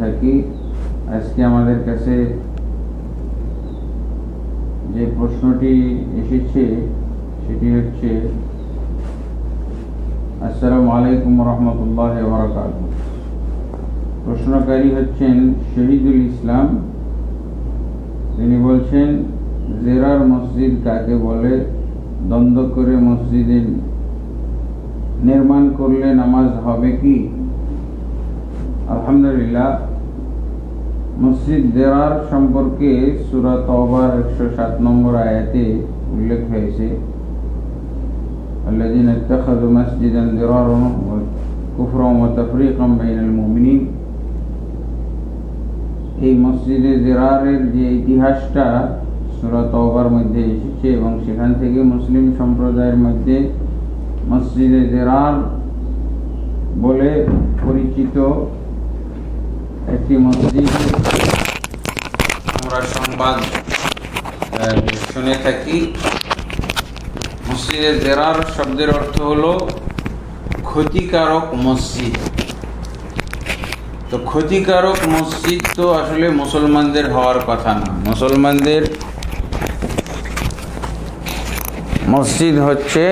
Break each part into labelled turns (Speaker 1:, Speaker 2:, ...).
Speaker 1: থাকি। আজকে আমাদের কাছে যে প্রশ্নটি এসেছে সেটি হচ্ছে, আসসালামু আলাইকুম রহমতুল্লাহ বারাকাতুহু। প্রশ্নকারী হচ্ছেন শহীদুল ইসলাম। তিনি বলছেন, জেরার মসজিদ কাকে বলে? দ্বন্দ্ব করে মসজিদে নির্মাণ করলে নামাজ হবে কি? আলহামদুলিল্লাহ, মসজিদ জেরার সম্পর্কে সূরা তাওবার 107 নম্বর আয়াতে উল্লেখ হয়েছে, আল্লাযীনা ইত্তাখাযু মাসজিদান দিরারান ওয়া কুফরান ওয়া তাফরীকান বাইনাল মুমিনিন। এই মসজিদে জেরারের যে ইতিহাসটা সূরা তাওবার মধ্যে এসেছে এবং সেখান থেকে মুসলিম সম্প্রদায়ের মধ্যে মসজিদে জেরার বলে পরিচিত একটি মসজিদ আমরা সংবাদ শুনে থাকি। মসজিদে জেরার শব্দের অর্থ হলো ক্ষতিকারক মসজিদ। তো ক্ষতিকারক মসজিদ তো আসলে মুসলমানদের হওয়ার কথা না। মুসলমানদের মসজিদ হচ্ছে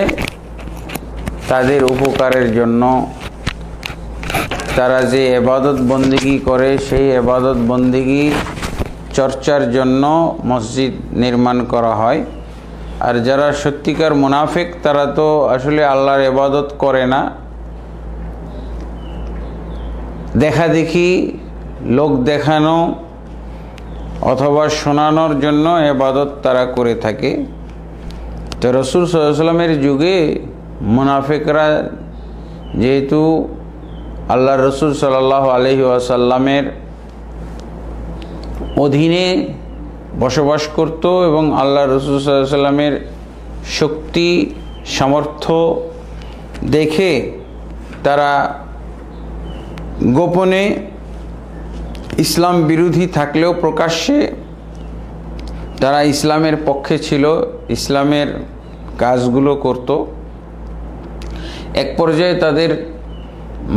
Speaker 1: তাদের উপকারের জন্য, তারা যে ইবাদত বন্দেগী করে সেই ইবাদত বন্দেগী চর্চার জন্য মসজিদ নির্মাণ করা হয়। আর যারা সত্যিকার মুনাফিক তারা তো আসলে আল্লাহর ইবাদত করে না, দেখা দেখি, লোক দেখানো অথবা শোনানোর জন্য ইবাদত তারা করে থাকে। তো রাসূল সাল্লাল্লাহু আলাইহি ওয়াসাল্লামের যুগে মুনাফিকরা যেহেতু আল্লাহ রাসূল সাল্লাল্লাহু আলাইহি ওয়াসাল্লামের অধীনে বসবাস করত এবং আল্লাহ রাসূল সাল্লাল্লাহু আলাইহি ওয়াসাল্লামের শক্তি সামর্থ্য দেখে তারা গোপনে ইসলাম বিরোধী থাকলেও প্রকাশ্যে তারা ইসলামের পক্ষে ছিল, ইসলামের কাজগুলো করত। এক পর্যায়ে তাদের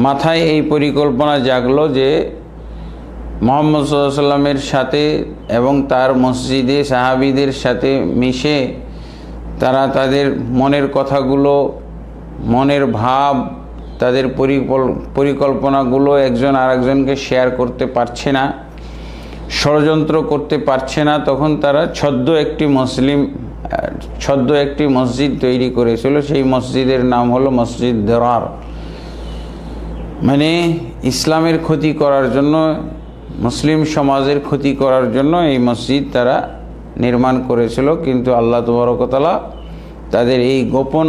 Speaker 1: মাথায় এই পরিকল্পনা জাগলো যে মুহাম্মদ সাল্লাল্লাহু আলাইহি ওয়াসাল্লামের সাথে এবং তার মসজিদে সাহাবীদের সাথে মিশে তারা তাদের মনের কথাগুলো, মনের ভাব, তাদের পরিকল্পনাগুলো একজন আরেকজনকে শেয়ার করতে পারছে না, ষড়যন্ত্র করতে পারছে না। তখন তারা ছদ্ম একটি মসজিদ তৈরি করেছিল। সেই মসজিদের নাম হলো মসজিদ দিরার। মানে ইসলামের ক্ষতি করার জন্য, মুসলিম সমাজের ক্ষতি করার জন্য এই মসজিদ তারা নির্মাণ করেছিল। কিন্তু আল্লাহ তাবারক ওয়া তাআলা তাদের এই গোপন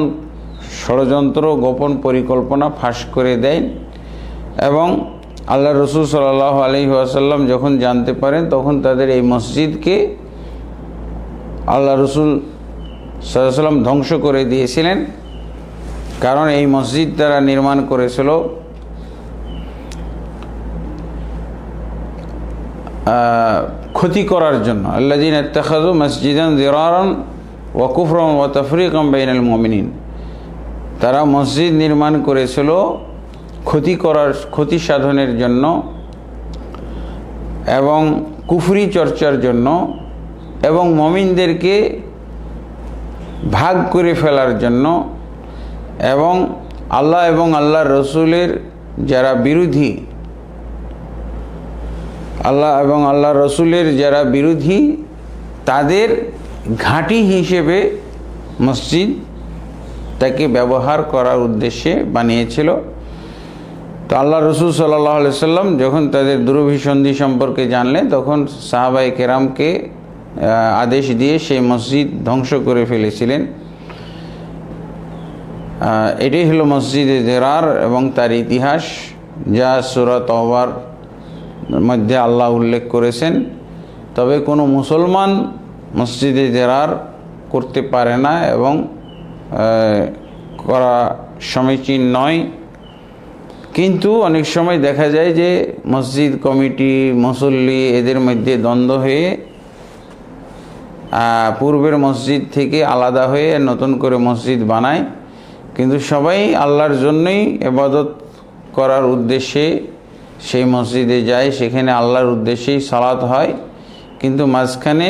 Speaker 1: ষড়যন্ত্র, গোপন পরিকল্পনা ফাঁস করে দেন এবং আল্লাহ রাসূল সাল্লাল্লাহু আলাইহি ওয়াসাল্লাম যখন জানতে পারেন তখন তাদের এই মসজিদকে আল্লাহ রাসূল সাল্লাল্লাহু আলাইহি ওয়াসাল্লাম ধ্বংস করে দিয়েছিলেন। কারণ এই মসজিদ তারা নির্মাণ করেছিল ক্ষতি করার জন্য। আল্লাযীনা ইত্তাখাযু মাসজিদান দিরারান ওয়া কুফরান ওয়া তাফরীকান বাইনাল মুমিনিন। তারা মসজিদ নির্মাণ করেছিল ক্ষতি সাধনের জন্য এবং কুফরি চর্চার জন্য এবং মুমিনদেরকে ভাগ করে ফেলার জন্য এবং আল্লাহ এবং আল্লাহর রসুলের যারা বিরোধী, আল্লাহ এবং আল্লাহর রসুলের যারা বিরোধী তাদের ঘাঁটি হিসেবে মসজিদ তাকে ব্যবহার করার উদ্দেশ্যে বানিয়েছিল। তো আল্লাহ রসুল সাল্লাল্লাহু আলাইহি ওয়াসাল্লাম যখন তাদের দুরভিসন্ধি সম্পর্কে জানলেন তখন সাহাবায়ে কেরামকে আদেশ দিয়ে সেই মসজিদ ধ্বংস করে ফেলেছিলেন। এটাই হলো মসজিদে দিরার এবং তার ইতিহাস, যা সূরা তাওবার মধ্যে আল্লাহ উল্লেখ করেছেন। তবে কোনো মুসলমান মসজিদে দিরার করতে পারে না এবং করা সমীচীন নয়। কিন্তু অনেক সময় দেখা যায় যে মসজিদ কমিটি, মুসল্লি এদের মধ্যে দ্বন্দ্ব হয়ে পূর্বের মসজিদ থেকে আলাদা হয়ে নতুন করে মসজিদ বানায়। কিন্তু সবাই আল্লাহর জন্যই ইবাদত করার উদ্দেশ্যে সেই মসজিদে যায়, সেখানে আল্লাহর উদ্দেশ্যেই সালাত হয়, কিন্তু মাঝখানে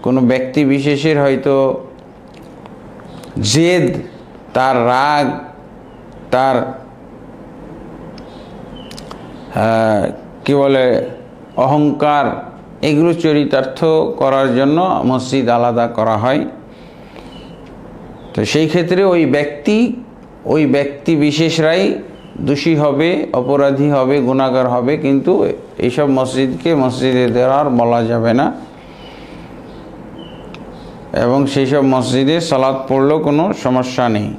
Speaker 1: কোনো ব্যক্তি বিশেষের হয়তো জেদ, তার রাগ, তার কি বলে অহংকার, এগুলো চরিতার্থ করার জন্য মসজিদ আলাদা করা হয়। তো সেই ক্ষেত্রে ওই ব্যক্তি বিশেষরাই দোষী হবে, অপরাধী হবে, গুনাহগার হবে, কিন্তু এইসব মসজিদকে মসজিদে দিরার বলা যাবে না, এবং সেই সব মসজিদে সালাত পড়লেও কোনো সমস্যা নেই।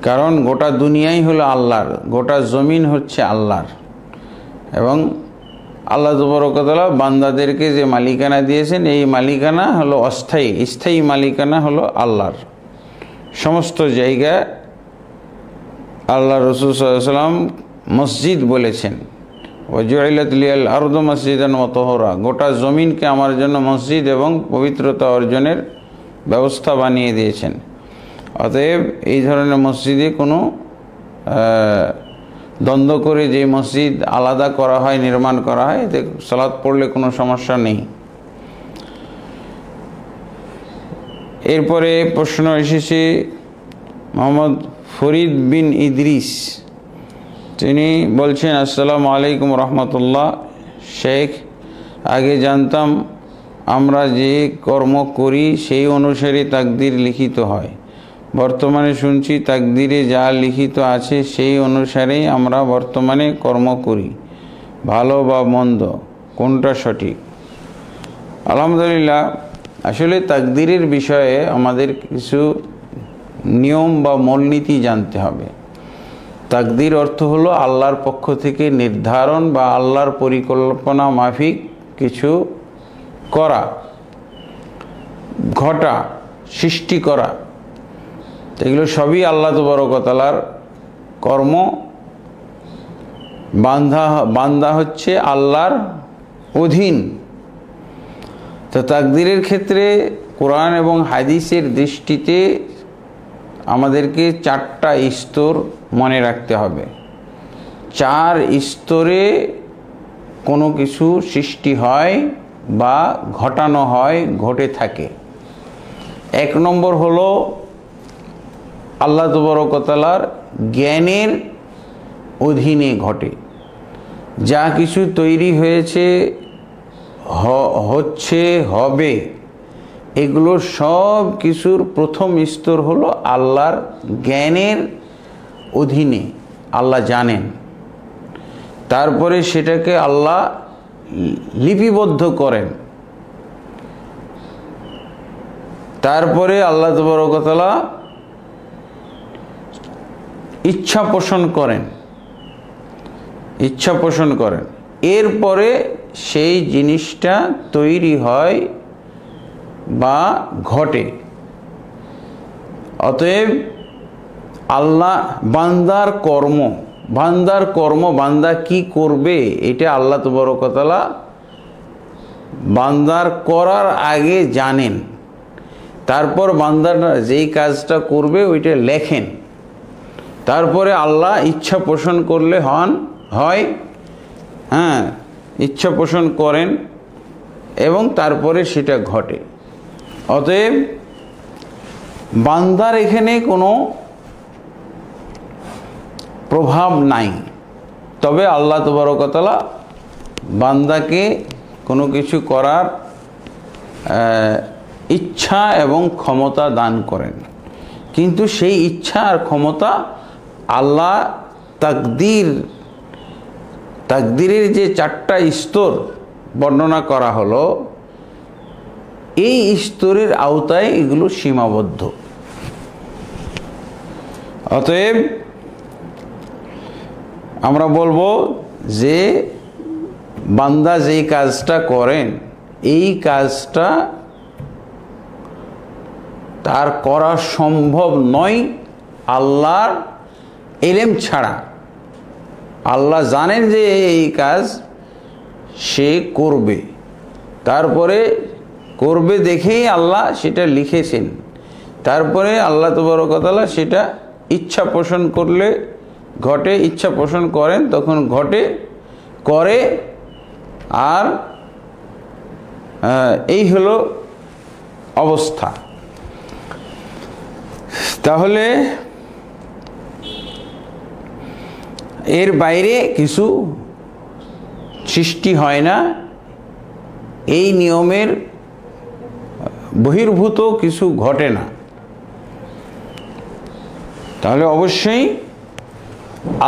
Speaker 1: কারণ গোটা দুনিয়াই হলো আল্লাহর, গোটা জমিন হচ্ছে আল্লাহর, এবং আল্লাহ তাবারক ওয়া তাআলা বান্দাদেরকে যে মালিকানা দিয়েছেন, এই মালিকানা হলো অস্থায়ী, স্থায়ী মালিকানা হলো আল্লাহর। সমস্ত জায়গা আল্লাহ রাসূল সাল্লাল্লাহু আলাইহি ওয়াসাল্লাম মসজিদ বলেছেন, ওয়াজুইলাত লিয়াল আরদু মাসজিদান ওয়া তাহুরা, গোটা জমিনকে আমার জন্য মসজিদ এবং পবিত্রতা অর্জনের ব্যবস্থা বানিয়ে দিয়েছেন। অতএব এই ধরনের মসজিদে কোনো দ্বন্দ্ব করে যে মসজিদ আলাদা করা হয়, নির্মাণ করা হয়, এতে সালাত পড়লে কোনো সমস্যা নেই। এরপরে প্রশ্ন এসেছে মোহাম্মদ ফরিদ বিন ইদ্রিস, তিনি বলছেন, আসসালামু আলাইকুম রহমতুল্লাহ। শেখ, আগে জানতাম আমরা যে কর্ম করি সেই অনুসারে তাকদীর লিখিত হয়, বর্তমানে শুনছি তাকদীরে যা লিখিত আছে সেই অনুসারেই আমরা বর্তমানে কর্ম করি, ভালো বা মন্দ কোনটা সঠিক? আলহামদুলিল্লাহ, আসলে তাকদীরের বিষয়ে আমাদের কিছু নিয়ম বা মূলনীতি জানতে হবে। তাকদীর অর্থ হলো আল্লাহর পক্ষ থেকে নির্ধারণ বা আল্লাহর পরিকল্পনা মাফিক কিছু করা, ঘটা, সৃষ্টি করা। এগুলো সবই আল্লাহ তাবারক ওয়া তাআলার কর্ম। বান্দা হচ্ছে আল্লাহর অধীন। তো তাকদীরের ক্ষেত্রে কোরআন এবং হাদিসের দৃষ্টিতে আমাদেরকে 4টা স্তর মনে রাখতে হবে। 4 স্তরে কোনো কিছু সৃষ্টি হয় বা ঘটানো হয়, ঘটে থাকে। 1 নম্বর হলো আল্লাহ তাবারক ওয়া তাআলার জ্ঞানের অধীনে ঘটে। যা কিছু তৈরি হয়েছে, হচ্ছে, হবে, এগুলো সব কিছুর প্রথম স্তর হলো আল্লাহর জ্ঞানের অধীনে, আল্লাহ জানেন। তারপরে সেটাকে আল্লাহ লিপিবদ্ধ করেন। তারপরে আল্লাহ তাবারক ওয়া তাআলা ইচ্ছা পোষণ করেন। এরপরে সেই জিনিসটা তৈরি হয় বা ঘটে। অতএব আল্লাহ বান্দার কর্ম বান্দা কি করবে এটা আল্লাহ তাবারক ওয়া তাআলা বান্দার করার আগে জানেন। তারপর বান্দারা যেই কাজটা করবে ওইটা লেখেন। তারপরে আল্লাহ ইচ্ছা পোষণ করলে হয়, ইচ্ছা পোষণ করেন এবং তারপরে সেটা ঘটে। অতএব বান্দার এখানে কোনো প্রভাব নাই। তবে আল্লাহ তাবারক ওয়া তাআলা বান্দাকে কোনো কিছু করার ইচ্ছা এবং ক্ষমতা দান করেন, কিন্তু সেই ইচ্ছা আর ক্ষমতা আল্লাহ তাকদীরের যে 4টা স্তর বর্ণনা করা হলো, এই স্তরের আওতায় এগুলো সীমাবদ্ধ। অতএব আমরা বলবো যে বান্দা যেই কাজটা করেন, এই কাজটা তার করা সম্ভব নয় আল্লাহর ইলম ছাড়া। আল্লাহ জানেন যে এই কাজ সে করবে, তারপরে করবে দেখেই আল্লাহ সেটা লিখেছেন। তারপরে আল্লাহ তাবারক ওয়া তাআলা সেটা ইচ্ছা পোষণ করলে ঘটে, ইচ্ছা পোষণ করেন তখন ঘটে, করে। আর এই হলো অবস্থা। তাহলে এর বাইরে কিছু সৃষ্টি হয় না, এই নিয়মের বহির্ভূত কিছু ঘটে না। তাহলে অবশ্যই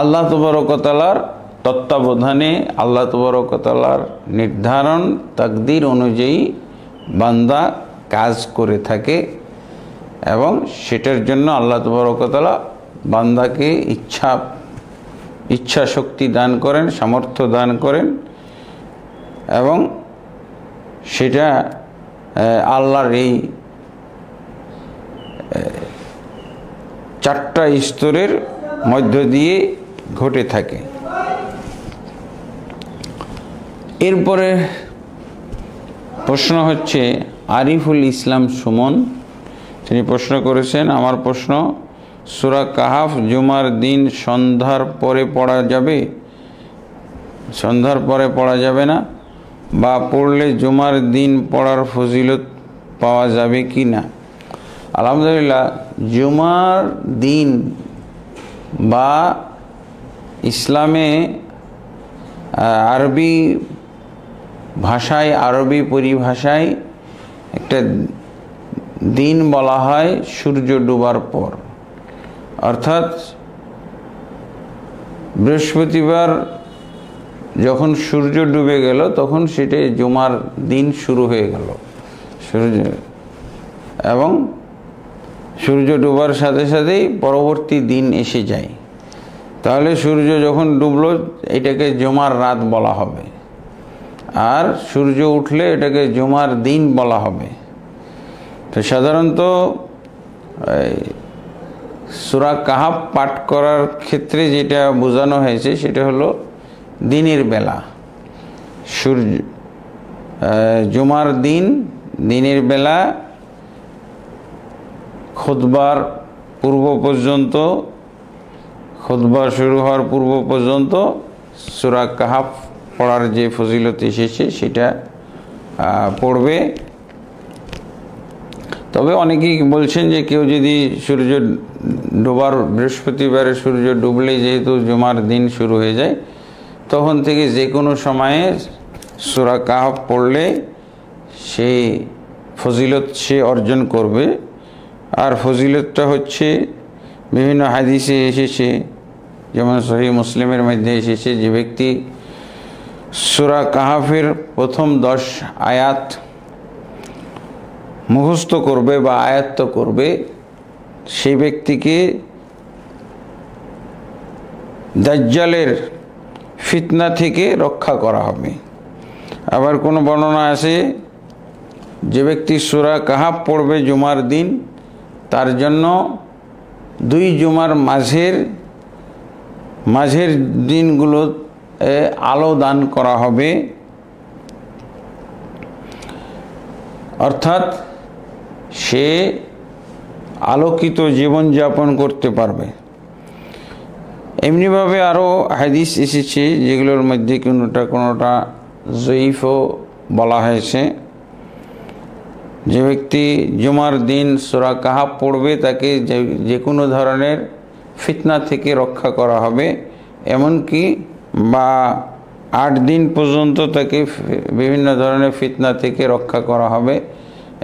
Speaker 1: আল্লাহ তাবারক ওয়া তাআলার তত্ত্বাবধানে, আল্লাহ তাবারক ওয়া তাআলার নির্ধারণ তাকদীর অনুযায়ী বান্দা কাজ করে থাকে এবং সেটার জন্য আল্লাহ তাবারক ওয়া তাআলা বান্দাকে ইচ্ছা শক্তি দান করেন, সামর্থ্য দান করেন এবং সেটা আল্লাহর এই চারটা স্তরের মধ্য দিয়ে ঘটে থাকে। এরপরে প্রশ্ন হচ্ছে আরিফুল ইসলাম সুমন, তিনি প্রশ্ন করেছেন, আমার প্রশ্ন, সূরা কাহাফ জুমার দিন সন্ধ্যার পরে পড়া যাবে? সন্ধ্যার পরে পড়া যাবে না, বা পড়লে জুমার দিন পড়ার ফজিলত পাওয়া যাবে কি না? আলহামদুলিল্লাহ, জুমার দিন বা ইসলামে আরবি ভাষায়, আরবি পরিভাষায় একটা দিন বলা হয় সূর্য ডোবার পর, অর্থাৎ বৃহস্পতিবার যখন সূর্য ডুবে গেল তখন সেটাই জুমার দিন শুরু হয়ে গেল এবং সূর্য ডুবার সাথে সাথেই পরবর্তী দিন এসে যায়। তাহলে সূর্য যখন ডুবলো এটাকে জুমার রাত বলা হবে, আর সূর্য উঠলে এটাকে জুমার দিন বলা হবে। তো সাধারণত সূরা কাহাফ পাঠ করার ক্ষেত্রে যেটা বোঝানো হয়েছে সেটা হলো দিনের বেলা, জুমার দিন দিনের বেলা খুতবার পূর্ব পর্যন্ত, খুতবা শুরু হওয়ার পূর্ব পর্যন্ত সূরা কাহাফ পড়ার যে ফজিলত এসেছে সেটা পড়বে। তবে অনেকেই বলছেন যে কেউ যদি সূর্য ডোবার, বৃহস্পতিবারে সূর্য ডুবলে যেহেতু জুমার দিন শুরু হয়ে যায়, তখন থেকে যে কোনো সময়ে সূরা কাহাফ পড়লে সেই ফজিলত সে অর্জন করবে। আর ফজিলতটা হচ্ছে বিভিন্ন হাদিসে এসেছে, যেমন সহিহ মুসলিমের মধ্যে এসেছে, যে ব্যক্তি সূরা কাহাফের প্রথম 10 আয়াত মুখস্থ করবে বা আয়াত্ত করবে, সেই ব্যক্তিকে দাজ্জালের ফিতনা থেকে রক্ষা করা হবে। আবার কোনো বর্ণনা আছে যে ব্যক্তি সূরা কাহাফ পড়বে জুমার দিন, তার জন্য 2 জুমার মাঝের দিনগুলো আলো দান করা হবে, অর্থাৎ সে আলোকিত জীবনযাপন করতে পারবে। এমনিভাবে আরও হাদিস এসেছে যেগুলোর মধ্যে কোনোটা জয়ীফও বলা হয়েছে। যে ব্যক্তি জুমার দিন সূরা কাহাফ পড়বে তাকে যে কোনো ধরনের ফিতনা থেকে রক্ষা করা হবে, এমনকি বা 8 দিন পর্যন্ত তাকে বিভিন্ন ধরনের ফিতনা থেকে রক্ষা করা হবে,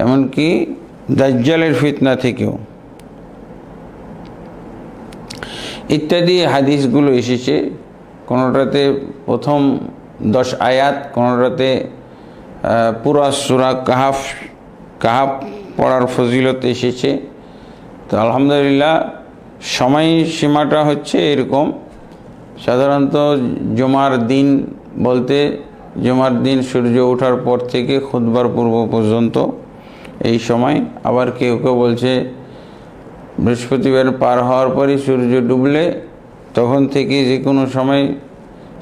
Speaker 1: এমনকি দাজ্জালের ফিতনা থেকেও, ইত্যাদি হাদিসগুলো এসেছে। কোনোটাতে প্রথম 10 আয়াত, কোনোটাতে পুরা সূরা কাহাফ পড়ার ফজিলত এসেছে। তো আলহামদুলিল্লাহ, সময়সীমাটা হচ্ছে এরকম। সাধারণত জুমার দিন বলতে জুমার দিন সূর্য ওঠার পর থেকে খুতবার পূর্ব পর্যন্ত এই সময়। আবার কেউ কেউ বলছে বৃহস্পতিবার পার হওয়ার পরই সূর্য ডুবলে তখন থেকে যে কোনো সময়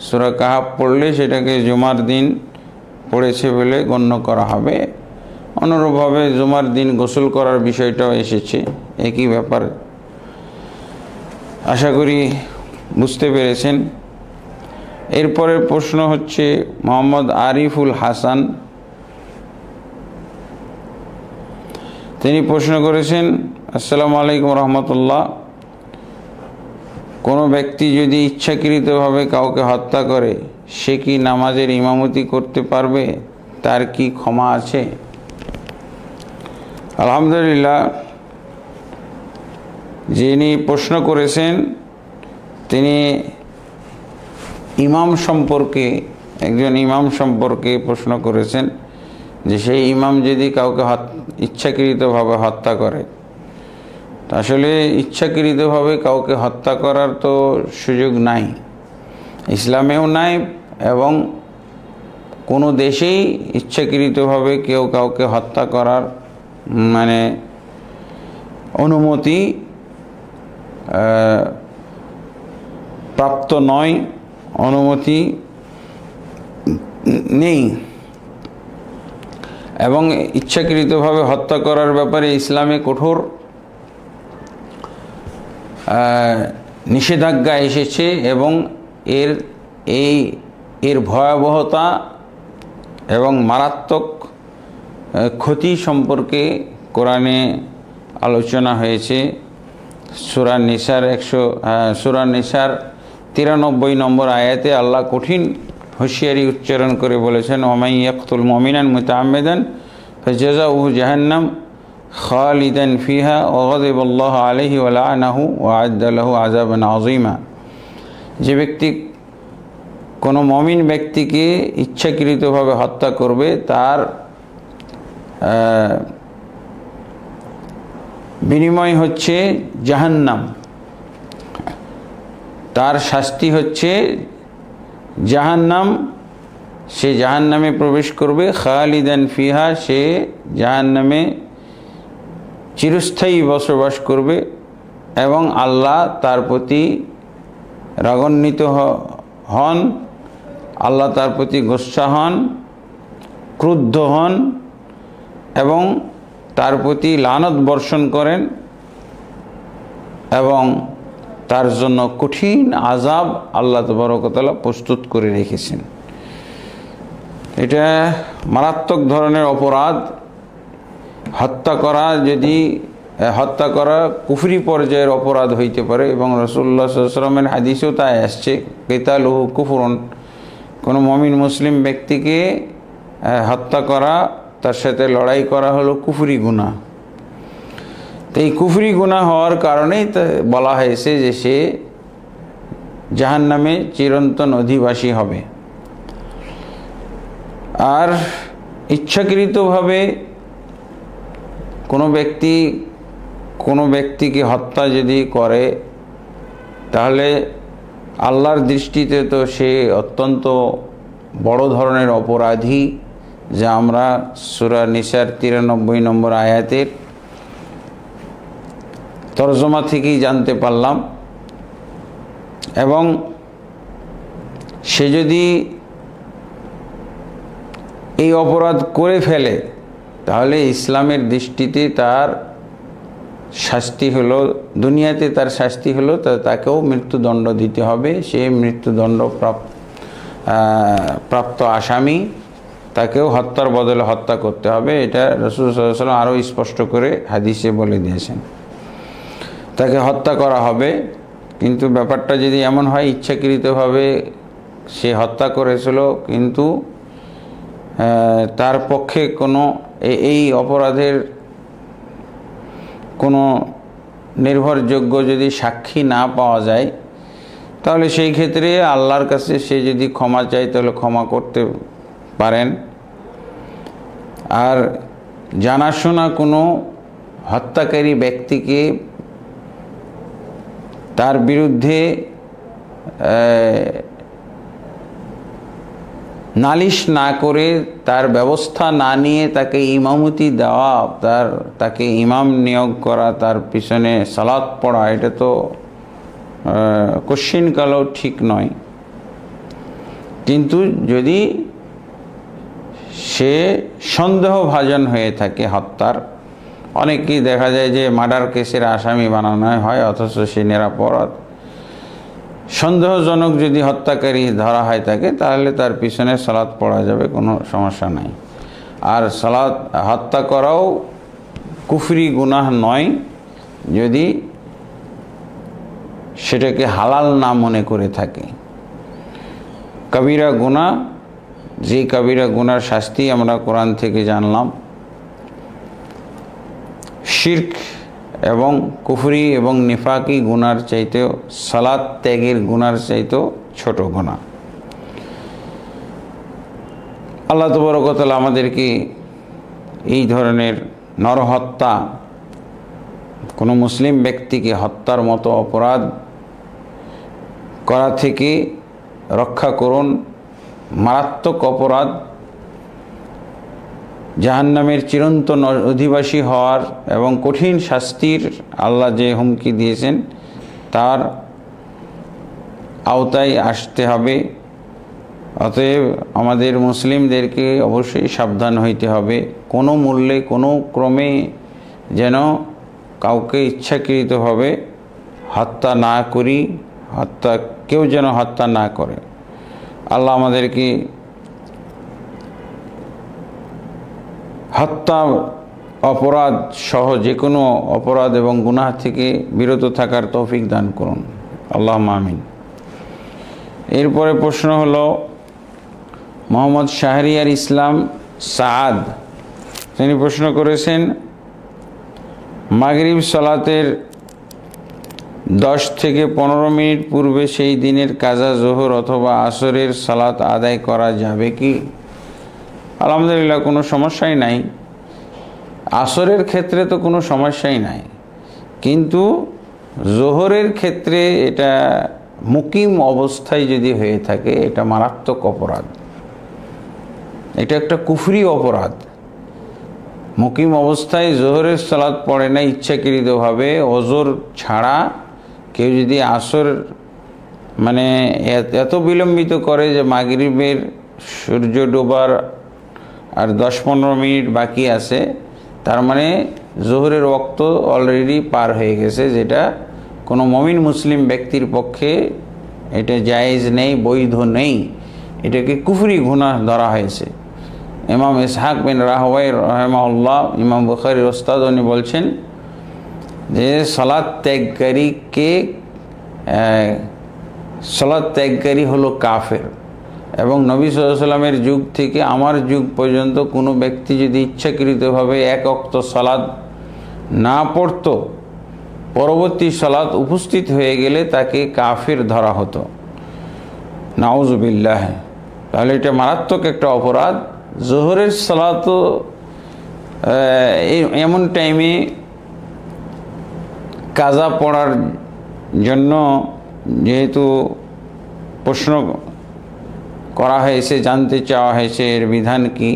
Speaker 1: সূরা কাহাফ পড়লে সেটাকে জুমার দিন পড়েছে বলে গণ্য করা হবে। অনুরূপভাবে জুমার দিন গোসল করার বিষয়টাও এসেছে, একই ব্যাপার। আশা করি বুঝতে পেরেছেন। এরপরের প্রশ্ন হচ্ছে মোহাম্মদ আরিফুল হাসান, তিনি প্রশ্ন করেছেন, আসসালামু আলাইকুম রহমতুল্লাহ, কোনো ব্যক্তি যদি ইচ্ছাকৃতভাবে কাউকে হত্যা করে সে কি নামাজের ইমামতি করতে পারবে? তার কি ক্ষমা আছে? আলহামদুলিল্লাহ, যিনি প্রশ্ন করেছেন তিনি ইমাম সম্পর্কে, একজন ইমাম সম্পর্কে প্রশ্ন করেছেন যে সেই ইমাম যদি কাউকে ইচ্ছাকৃতভাবে হত্যা করে। আসলে ইচ্ছাকৃতভাবে কাউকে হত্যা করার তো সুযোগ নাই, ইসলামেও নাই, এবং কোনো দেশেই ইচ্ছাকৃতভাবে কেউ কাউকে হত্যা করার মানে অনুমতি প্রাপ্ত নয়, অনুমতি নেই। এবং ইচ্ছাকৃতভাবে হত্যা করার ব্যাপারে ইসলামে কঠোর নিষেধাজ্ঞা এসেছে, এবং এর ভয়াবহতা এবং মারাত্মক ক্ষতি সম্পর্কে কোরআনে আলোচনা হয়েছে। সূরা নিসার 93 নম্বর আয়াতে আল্লাহ কঠিন হুঁশিয়ারি উচ্চারণ করে বলেছেন, ওমাই ইয়াকতুল মুমিনান মুতাআম্মিদান ফাজাযাউহু জাহান্নাম খালিদান ফিহা ওয়া গাযিবাল্লাহু আলাইহি ওয়া লা'নাহু ওয়া আ'আদ্দা লাহু আযাবান আযীমা। যে ব্যক্তি কোনো মুমিন ব্যক্তিকে ইচ্ছাকৃতভাবে হত্যা করবে তার বিনিময় হচ্ছে জাহান্নাম, তার শাস্তি হচ্ছে জাহান্নাম, সে জাহান্নামে প্রবেশ করবে, খালিদান ফিহা, সে জাহান্নামে চিরস্থায়ী বসবাস করবে, এবং আল্লাহ তার প্রতি রাগান্বিত হন, আল্লাহ তার প্রতি গোসা হন, ক্রুদ্ধ হন, এবং তার প্রতি লানত বর্ষণ করেন, এবং তার জন্য কঠিন আযাব আল্লাহ তাবারক ওয়া তাআলা প্রস্তুত করে রেখেছেন। এটা মারাত্মক ধরনের অপরাধ। হত্যা করা কুফরি পর্যায়ের অপরাধ হইতে পারে, এবং রাসূলুল্লাহ সাল্লাল্লাহু আলাইহি ওয়াসাল্লামের হাদিসেও তাই আসছে, কিতালুহু কুফরুন, কোনো মুমিন মুসলিম ব্যক্তিকে হত্যা করা, তার সাথে লড়াই করা হলো কুফরি গুনাহ। তো এই কুফরি গুনাহ হওয়ার কারণেই বলা হয়েছে যে সে জাহান্নামে চিরন্তন অধিবাসী হবে। আর ইচ্ছাকৃতভাবে কোনো ব্যক্তিকে হত্যা যদি করে তাহলে আল্লাহর দৃষ্টিতে তো সে অত্যন্ত বড় ধরনের অপরাধী, যা আমরা সূরা নিসার 93 নম্বর আয়াতের তরজমা থেকেই জানতে পারলাম। এবং সে যদি এই অপরাধ করে ফেলে তাহলে ইসলামের দৃষ্টিতে তার শাস্তি হলো, দুনিয়াতে তার শাস্তি হলো তাকেও মৃত্যুদণ্ড দিতে হবে, সে মৃত্যুদণ্ড প্রাপ্ত আসামি, তাকেও হত্যার বদলে হত্যা করতে হবে। এটা রাসূল সাল্লাল্লাহু আলাইহি ওয়াসাল্লাম আরও স্পষ্ট করে হাদিসে বলে দিয়েছেন, তাকে হত্যা করা হবে। কিন্তু ব্যাপারটা যদি এমন হয় ইচ্ছাকৃতভাবে সে হত্যা করেছিল, কিন্তু তার পক্ষে কোনো এই অপরাধের কোনো নির্ভরযোগ্য যদি সাক্ষী না পাওয়া যায়, তাহলে সেই ক্ষেত্রে আল্লাহর কাছে সে যদি ক্ষমা চায় তাহলে ক্ষমা করতে পারেন। আর জানাশোনা কোনো হত্যাকারী ব্যক্তিকে তার বিরুদ্ধে নালিশ না করে, তার ব্যবস্থা না নিয়ে তাকে ইমামতি দেওয়া, তাকে ইমাম নিয়োগ করা, তার পিছনে সালাত পড়া, এটা তো কশ্চিনকালেও ঠিক নয়। কিন্তু যদি সে সন্দেহভাজন হয়ে থাকে হত্যার, অনেকেই দেখা যায় যে মার্ডার কেসের আসামি বানানো হয় অথচ সে নিরপরাধ, সন্দেহজনক যদি হত্যাকারী ধরা হয় থাকে তাহলে তার পিছনে সালাত পড়া যাবে, কোনো সমস্যা নাই। আর সালাত হত্যা করাও কুফরি গুনাহ নয় যদি সেটাকে হালাল না মনে করে থাকে। কবিরা গুনাহ, যে কবিরা গুনার শাস্তি আমরা কোরআন থেকে জানলাম, শিরক এবং কুফরি এবং নিফাকি গুনার চাইতেও, সালাত ত্যাগের গুনার চাইতেও ছোট গুনাহ। আল্লাহ তাবারক ওয়া তাআলা আমাদেরকে এই ধরনের নরহত্যা, কোনো মুসলিম ব্যক্তিকে হত্যার মতো অপরাধ করা থেকে রক্ষা করুন। মারাত্মক অপরাধ, জাহান্নামের চিরন্তন অধিবাসী হওয়ার এবং কঠিন শাস্তির আল্লাহ যে হুমকি দিয়েছেন তার আওতায় আসতে হবে। অতএব আমাদের মুসলিমদেরকে অবশ্যই সাবধান হইতে হবে। কোনো মূল্যে, কোনো ক্রমে যেন কাউকে ইচ্ছাকৃতভাবে হত্যা না করি, কেউ যেন হত্যা না করে। আল্লাহ আমাদেরকে হত্যা অপরাধ সহ যে কোনো অপরাধ এবং গুনাহ থেকে বিরত থাকার তৌফিক দান করুন, আল্লাহুম্মা আমিন। এরপরে প্রশ্ন হলো মোহাম্মদ শাহরিয়ার ইসলাম সাদ, তিনি প্রশ্ন করেছেন, মাগরিব সালাতের 10 থেকে 15 মিনিট পূর্বে সেই দিনের কাজা জোহর অথবা আসরের সালাত আদায় করা যাবে কি? আলহামদুলিল্লাহ, কোনো সমস্যাই নাই। আসরের ক্ষেত্রে তো কোনো সমস্যাই নাই, কিন্তু জোহরের ক্ষেত্রে এটা মুকিম অবস্থায় যদি হয়ে থাকে এটা মারাত্মক অপরাধ, এটা একটা কুফরি অপরাধ। মুকিম অবস্থায় জোহরের সালাত পড়ে না ইচ্ছাকৃতভাবে, ওজর ছাড়া কেউ যদি আসর মানে এত বিলম্বিত করে যে মাগরিবের সূর্য ডোবার আর 10-15 মিনিট বাকি আছে, তার মানে জোহরের ওয়াক্ত অলরেডি পার হয়ে গেছে, যেটা কোনো মুমিন মুসলিম ব্যক্তির পক্ষে এটা জায়েজ নেই, বৈধ নেই, এটাকে কুফরি গুনাহ ধরা হয়েছে। ইমাম ইসহাক বিন রাহওয়াই রাহিমাহুল্লাহ, ইমাম বুখারীর ওস্তাদ, উনি বলছেন যে সালাত ত্যাগকারী হলো কাফের। এবং নবী সাল্লাল্লাহু আলাইহি ওয়াসাল্লামের যুগ থেকে আমার যুগ পর্যন্ত কোনো ব্যক্তি যদি ইচ্ছাকৃতভাবে এক ওয়াক্ত সালাত না পড়ত, পরবর্তী সালাত উপস্থিত হয়ে গেলে তাকে কাফির ধরা হতো, নাউজুবিল্লাহ। তাহলে এটা মারাত্মক একটা অপরাধ। জোহরের সালাত এমন টাইমে কাজা পড়ার জন্য যেহেতু প্রশ্ন করা হয়েছে, জানতে চাওয়া হয়েছে এর বিধান কি,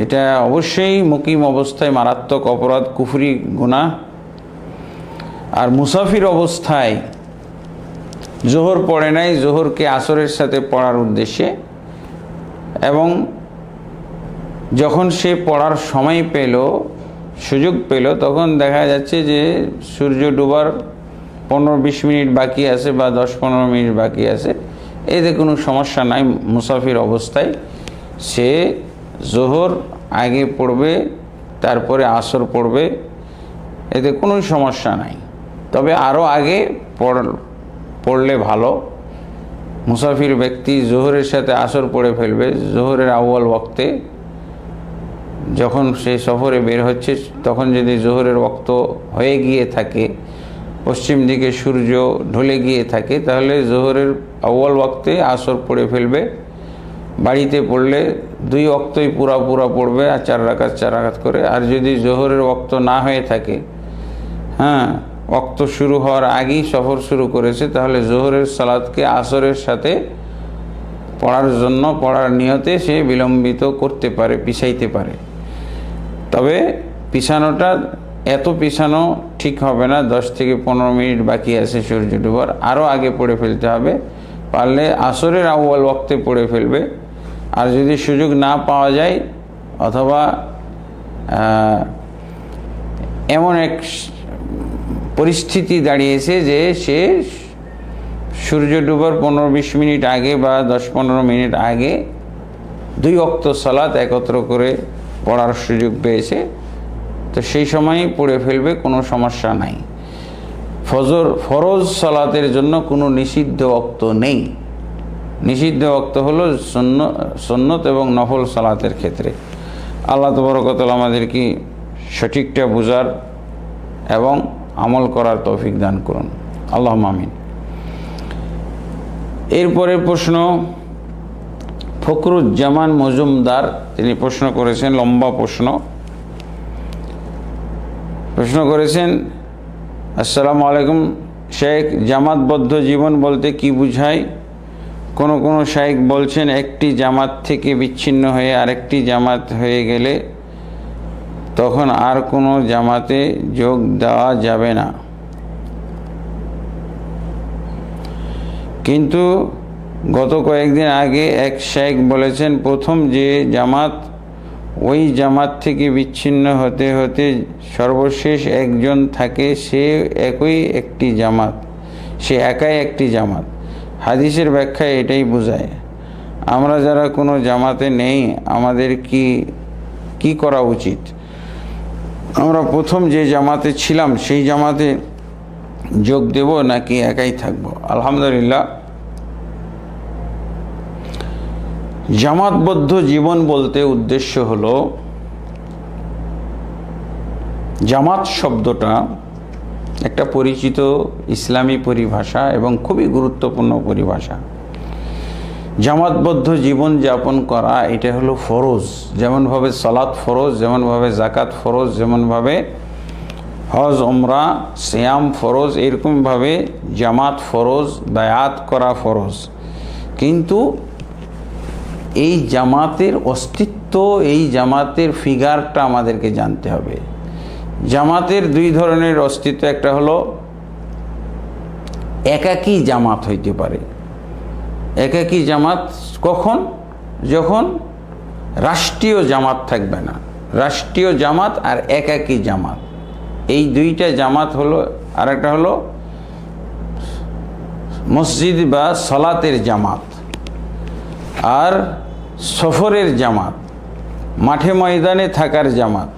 Speaker 1: এটা অবশ্যই মুকিম অবস্থায় মারাত্মক অপরাধ, কুফরি গুনাহ। আর মুসাফির অবস্থায় জোহর পড়ে নাই, জোহরকে আসরের সাথে পড়ার উদ্দেশ্যে, এবং যখন সে পড়ার সময় পেল, সুযোগ পেল, তখন দেখা যাচ্ছে যে সূর্য ডোবার 15-20 মিনিট বাকি আছে বা 10-15 মিনিট বাকি আছে, এতে কোনো সমস্যা নাই। মুসাফির অবস্থায় সে জোহর আগে পড়বে, তারপরে আসর পড়বে, এতে কোনো সমস্যা নাই। তবে আরও আগে পড়লে ভালো। মুসাফির ব্যক্তি জোহরের সাথে আসর পড়ে ফেলবে জোহরের আউয়াল ওয়াক্তে, যখন সে সফরে বের হচ্ছে তখন যদি জোহরের ওয়াক্ত হয়ে গিয়ে থাকে, পশ্চিম দিকে সূর্য ঢলে গিয়ে থাকে, তাহলে জোহরের আউয়াল ওয়াক্তে আসর পড়ে ফেলবে। বাড়িতে পড়লে 2 ওয়াক্তই পুরা পড়বে, আর 4 রাকাত করে। আর যদি জোহরের ওয়াক্ত না হয়ে থাকে, ওয়াক্ত শুরু হওয়ার আগেই সফর শুরু করেছে, তাহলে জোহরের সালাতকে আসরের সাথে পড়ার নিয়তে সে বিলম্বিত করতে পারে, পিছাইতে পারে। তবে পিছানোটা এত পিছানো ঠিক হবে না। 10 থেকে 15 মিনিট বাকি আছে সূর্য ডোবার, আরও আগে পড়ে ফেলতে হবে। পারলে আসরের আউয়াল ওয়াক্তে পড়ে ফেলবে। আর যদি সুযোগ না পাওয়া যায়, অথবা এমন এক পরিস্থিতি দাঁড়িয়েছে যে সে সূর্য ডুবার 15-20 মিনিট আগে বা 10-15 মিনিট আগে 2 ওয়াক্ত সালাত একত্র করে পড়ার সুযোগ পেয়েছে, তো সেই সময়ই পড়ে ফেলবে, কোনো সমস্যা নাই। ফরজ সালাতের জন্য কোনো নিষিদ্ধ ওয়াক্ত নেই। নিষিদ্ধ ওয়াক্ত হলো সুন্নত এবং নফল সালাতের ক্ষেত্রে। আল্লাহ তাবারক ওয়া তাআলা আমাদেরকে সঠিকটা বুঝার এবং আমল করার তৌফিক দান করুন, আল্লাহুম্মা আমিন। এরপরে প্রশ্ন ফখরুজ্জামান মজুমদার, তিনি প্রশ্ন করেছেন, লম্বা প্রশ্ন করেছেন। আসসালামু আলাইকুম শেখ, জামাতবদ্ধ জীবন বলতে কি বুঝায়? কোনো শেখ বলছেন একটি জামাত থেকে বিচ্ছিন্ন হয়ে আরেকটি জামাত হয়ে গেলে তখন আর কোনো জামাতে যোগ দেওয়া যাবে না, কিন্তু গত কয়েকদিন আগে এক শেখ বলেছেন প্রথম যে জামাত, ওই জামাত থেকে বিচ্ছিন্ন হতে হতে সর্বশেষ একজন থাকে, সে একাই একটি জামাত। হাদিসের ব্যাখ্যায় এটাই বোঝায়। আমরা যারা কোনো জামাতে নেই, আমাদের কি করা উচিত? আমরা প্রথম যে জামাতে ছিলাম সেই জামাতে যোগ দেব নাকি একাই থাকব? আলহামদুলিল্লাহ, জামাতবদ্ধ জীবন বলতে উদ্দেশ্য হলো, জামাত শব্দটা একটা পরিচিত ইসলামী পরিভাষা এবং খুবই গুরুত্বপূর্ণ পরিভাষা। জামাতবদ্ধ জীবন যাপন করা এটা হলো ফরজ, যেমনভাবে সালাত ফরজ, যেমনভাবে যাকাত ফরজ, যেমনভাবে হজ উমরা সিয়াম ফরজ, এরকমভাবে জামাত ফরজ, বায়াত করা ফরজ। কিন্তু এই জামাতের অস্তিত্ব, এই জামাতের ফিগারটা আমাদেরকে জানতে হবে। জামাতের 2 ধরনের অস্তিত্ব, একটা হলো একাকী জামাত হইতে পারে। একাকী জামাত কখন? যখন রাষ্ট্রীয় জামাত থাকবে না। রাষ্ট্রীয় জামাত আর একাকী জামাত, এই 2টা জামাত হলো। আর একটা হলো মসজিদ বা সালাতের জামাত, আর সফরের জামাত, মাঠে ময়দানে থাকার জামাত।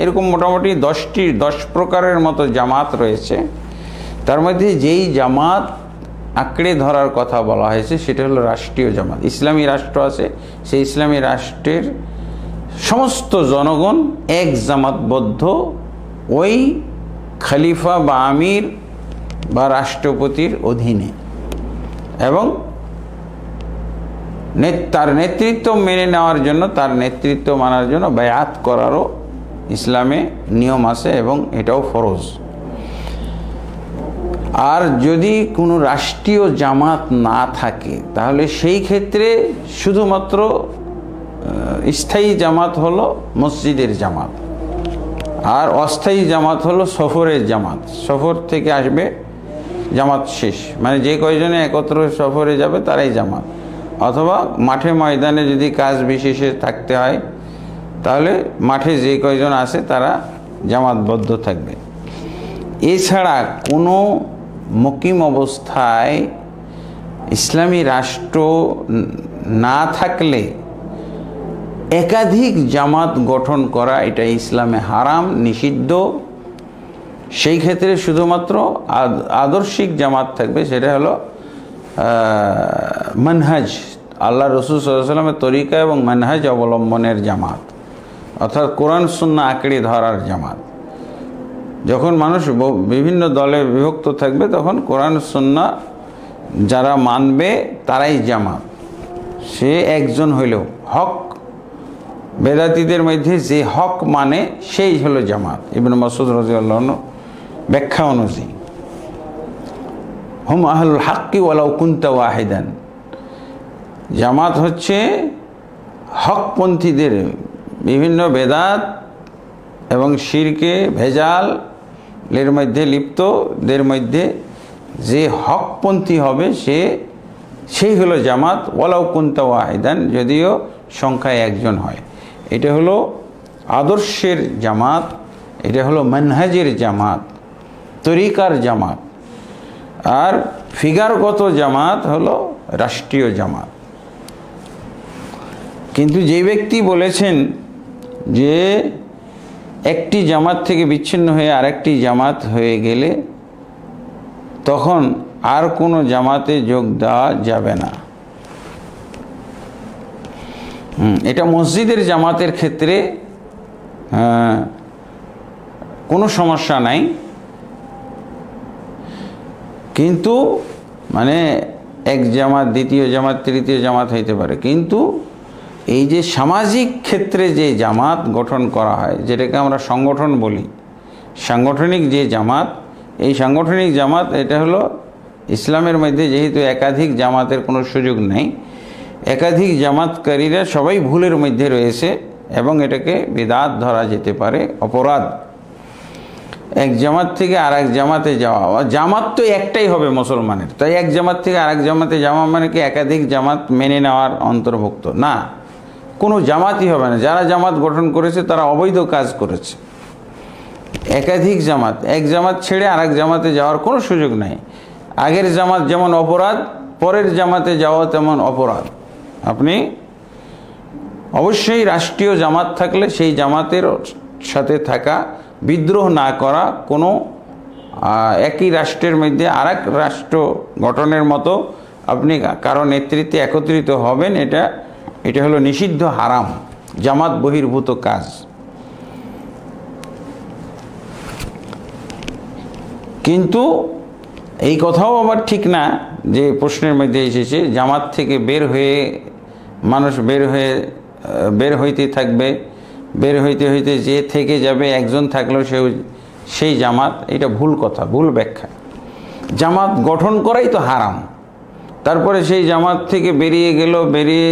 Speaker 1: এরকম মোটামুটি 10 প্রকারের মতো জামাত রয়েছে। তার মধ্যে যেই জামাত আঁকড়ে ধরার কথা বলা হয়েছে সেটা হলো রাষ্ট্রীয় জামাত। ইসলামী রাষ্ট্র আছে, সেই ইসলামী রাষ্ট্রের সমস্ত জনগণ এক জামাতবদ্ধ, ওই খলিফা বা আমির বা রাষ্ট্রপতির অধীনে, এবং তার নেতৃত্ব মেনে নেওয়ার জন্য, তার নেতৃত্ব মানার জন্য বায়াত করারও ইসলামে নিয়ম আছে এবং এটাও ফরজ। আর যদি কোনো রাষ্ট্রীয় জামাত না থাকে তাহলে সেই ক্ষেত্রে শুধুমাত্র স্থায়ী জামাত হলো মসজিদের জামাত, আর অস্থায়ী জামাত হলো সফরের জামাত। সফর থেকে আসবে জামাত শেষ, মানে যে কয়জনে একত্র সফরে যাবে তারাই জামাত। অথবা মাঠে ময়দানে যদি কাজ বিশেষে থাকতে হয় তাহলে মাঠে যে কয়জন আছে তারা জামাতবদ্ধ থাকবে। এছাড়া কোনো মুকিম অবস্থায় ইসলামী রাষ্ট্র না থাকলে একাধিক জামাত গঠন করা এটা ইসলামে হারাম, নিষিদ্ধ। সেই ক্ষেত্রে শুধুমাত্র আদর্শিক জামাত থাকবে, সেটা হলো মানহাজ, আল্লাহ রসুল সাল্লাল্লাহু আলাইহি ওয়াসাল্লামের তরিকা এবং মানহাজ অবলম্বনের জামাত, অর্থাৎ কোরআন সুন্নাহ আঁকড়ে ধরার জামাত। যখন মানুষ বিভিন্ন দলে বিভক্ত থাকবে তখন কোরআন সুন্নাহ যারা মানবে তারাই জামাত। সে একজন হইলেও হক, বেদাতীদের মধ্যে যে হক মানে সেই হলো জামাত। ইবনে মাসউদ রাদিয়াল্লাহু আনহু ব্যাখ্যা অনুযায়ী, হুম আহলুল হাক্কি ওয়ালাউ কুনতা ওয়াহিদান, জামাত হচ্ছে হকপন্থীদের, বিভিন্ন বেদাত এবং শিরকে ভেজালের মধ্যে লিপ্তদের মধ্যে যে হকপন্থী হবে সেই হলো জামাত। ওয়ালাউ কুনতা ওয়াহিদান, যদিও সংখ্যায় একজন হয়। এটা হলো আদর্শের জামাত, এটা হলো মানহাজের জামাত, তরিকার জামাত। আর ফিগারগত জামাত হলো রাষ্ট্রীয় জামাত। কিন্তু যে ব্যক্তি বলেছেন যে একটি জামাত থেকে বিচ্ছিন্ন হয়ে আরেকটি জামাত হয়ে গেলে তখন আর কোনো জামাতে যোগ দেওয়া যাবে না, এটা মসজিদের জামাতের ক্ষেত্রে কোনো সমস্যা নাই। কিন্তু মানে এক জামাত দ্বিতীয় জামাত তৃতীয় জামাত হইতে পারে, কিন্তু এই যে সামাজিক ক্ষেত্রে যে জামাত গঠন করা হয়, যেটাকে আমরা সংগঠন বলি, সাংগঠনিক যে জামাত, এই সাংগঠনিক জামাত এটা হলো ইসলামের মধ্যে যেহেতু একাধিক জামাতের কোনো সুযোগ নেই, একাধিক জামাতকারীরা সবাই ভুলের মধ্যে রয়েছে এবং এটাকে বিদআত ধরা যেতে পারে, অপরাধ। এক জামাত থেকে আর এক জামাতে যাওয়া, জামাত তো একটাই হবে মুসলমানের, তাই এক জামাত থেকে আর এক জামাতে যাওয়া মানে কি একাধিক জামাত মেনে নেওয়ার অন্তর্ভুক্ত না, কোনো জামাতই হবে না। যারা জামাত গঠন করেছে তারা অবৈধ কাজ করেছে। একাধিক জামাত, এক জামাত ছেড়ে আর এক জামাতে যাওয়ার কোনো সুযোগ নাই। আগের জামাত যেমন অপরাধ, পরের জামাতে যাওয়া তেমন অপরাধ। আপনি অবশ্যই রাষ্ট্রীয় জামাত থাকলে সেই জামাতের সাথে থাকা, বিদ্রোহ না করা, কোনো একই রাষ্ট্রের মধ্যে আরেক রাষ্ট্র গঠনের মতো আপনি কারো নেতৃত্বে একত্রিত হবেন, এটা হলো নিষিদ্ধ, হারাম, জামাত বহির্ভূত কাজ। কিন্তু এই কথাও আবার ঠিক না যে প্রশ্নের মধ্যে এসেছে জামাত থেকে বের হয়ে মানুষ বের হইতে থাকবে, বের হইতে হইতে যে থেকে যাবে, একজন থাকলেও সেই জামাত, এটা ভুল কথা, ভুল ব্যাখ্যা। জামাত গঠন করাই তো হারাম, তারপরে সেই জামাত থেকে বেরিয়ে গেল, বেরিয়ে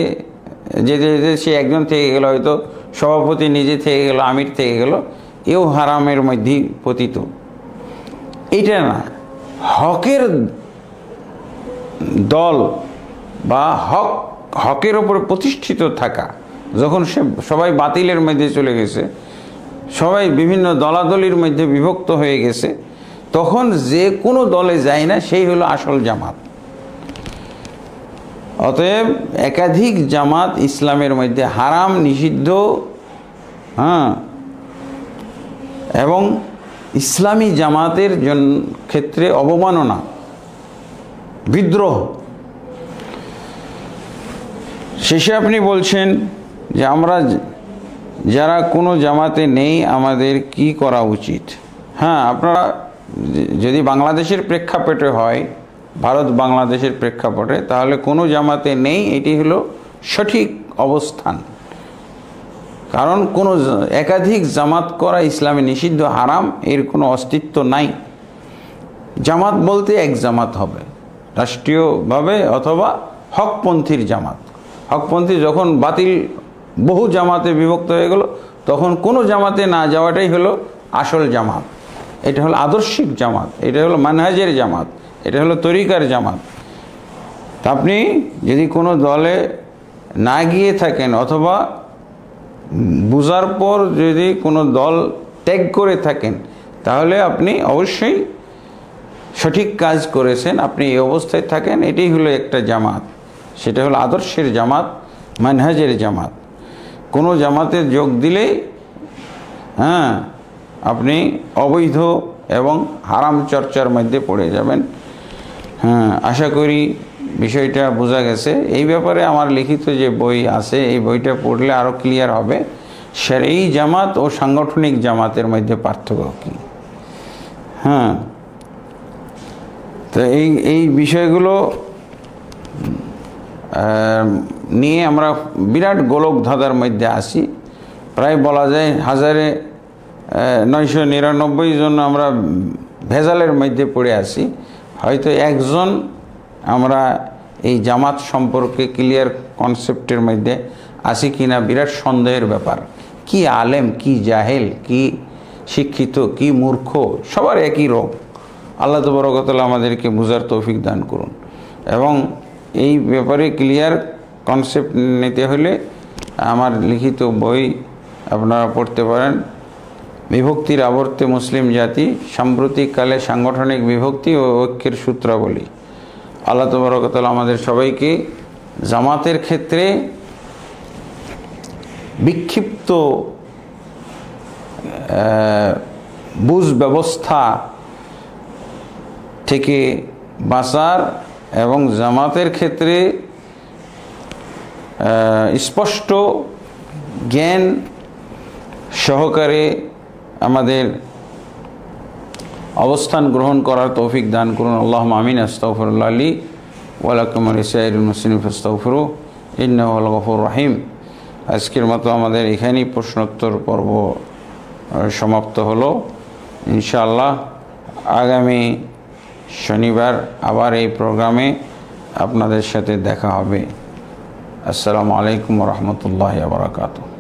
Speaker 1: যেতে যেতে সে একজন থেকে গেল, হয়তো সভাপতি নিজে থেকে গেল, আমির থেকে গেল, এও হারামের মধ্যেই পতিত। এটা না, হকের দল বা হকের ওপরে প্রতিষ্ঠিত থাকা, যখন সবাই বাতিলের মধ্যে চলে গেছে, সবাই বিভিন্ন দলাদলির মধ্যে বিভক্ত হয়ে গেছে, তখন যে কোনো দলে যায় না, সেই হলো আসল জামাত। অতএব একাধিক জামাত ইসলামের মধ্যে হারাম, নিষিদ্ধ, এবং ইসলামী জামাতের ক্ষেত্রে অবমাননা, বিদ্রোহ। শেষে আপনি বলছেন যে আমরা যারা কোনো জামাতে নেই আমাদের কি করা উচিত। হ্যাঁ, আপনারা যদি বাংলাদেশের প্রেক্ষাপটে হয়, ভারত বাংলাদেশের প্রেক্ষাপটে, তাহলে কোনো জামাতে নেই, এটি হলো সঠিক অবস্থান। কারণ কোনো একাধিক জামাত করা ইসলামে নিষিদ্ধ, হারাম, এর কোনো অস্তিত্ব নাই। জামাত বলতে এক জামাত হবে, রাষ্ট্রীয়ভাবে, অথবা হকপন্থীর জামাত। হকপন্থী যখন বাতিল, বহু জামাতে বিভক্ত হয়ে গেল, তখন কোনো জামাতে না যাওয়াটাই হলো আসল জামাত। এটা হলো আদর্শিক জামাত, এটা হলো মানহাজের জামাত, এটা হলো তরিকার জামাত। তা আপনি যদি কোনো দলে না গিয়ে থাকেন, অথবা বুঝার পর যদি কোনো দল ত্যাগ করে থাকেন, তাহলে আপনি অবশ্যই সঠিক কাজ করেছেন। আপনি এই অবস্থায় থাকেন, এটাই হলো একটা জামাত, সেটা হলো আদর্শের জামাত, মানহাজের জামাত। কোনো জামাতে যোগ দিলেই আপনি অবৈধ এবং হারাম চর্চার মধ্যে পড়ে যাবেন। আশা করি বিষয়টা বোঝা গেছে। এই ব্যাপারে আমার লিখিত যে বই আছে, এই বইটা পড়লে আরও ক্লিয়ার হবে শরঈ জামাত ও সাংগঠনিক জামাতের মধ্যে পার্থক্য কী। তো এই বিষয়গুলো নিয়ে আমরা বিরাট গোলক ধাঁধার মধ্যে আসি। প্রায় বলা যায় 1999 জন আমরা ভেজালের মধ্যে পড়ে আসি। হয়তো একজন আমরা এই জামাত সম্পর্কে ক্লিয়ার কনসেপ্টের মধ্যে আসি কিনা বিরাট সন্দেহের ব্যাপার। কি আলেম, কি জাহেল, কি শিক্ষিত, কি মূর্খ, সবার একই রোগ। আল্লাহ তাবারক ওয়া তাআলা আমাদেরকে বুঝার তৌফিক দান করুন। এবং এই ব্যাপারে ক্লিয়ার কনসেপ্ট নিতে হলে আমার লিখিত বই আপনারা পড়তে পারেন। বিভক্তির আবর্তে মুসলিম জাতি, সাম্প্রতিককালে সাংগঠনিক বিভক্তি ও ঐক্যের সূত্রাবলী। আল্লাহ তাবারক ওয়া তাআলা আমাদের সবাইকে জামাতের ক্ষেত্রে বিক্ষিপ্ত বুঝ ব্যবস্থা থেকে বাঁচার এবং জামাতের ক্ষেত্রে স্পষ্ট জ্ঞান সহকারে আমাদের অবস্থান গ্রহণ করার তৌফিক দান করুন। আল্লাহুম্মা আমিন। আস্তাগফিরুল্লাহ লি ওয়া লাকুম ওয়া লিসাইরিল মুসলিমিন ফাস্তাগফিরুহু ইন্নাহু হুয়াল গফুরুর রহিম। আজকের মতো আমাদের এখানেই প্রশ্নোত্তর পর্ব সমাপ্ত হলো। ইনশাআল্লাহ আগামী শনিবার আবার এই প্রোগ্রামে আপনাদের সাথে দেখা হবে। আসসালামু আলাইকুম ওয়া রাহমাতুল্লাহি ওয়া বারাকাতুহু।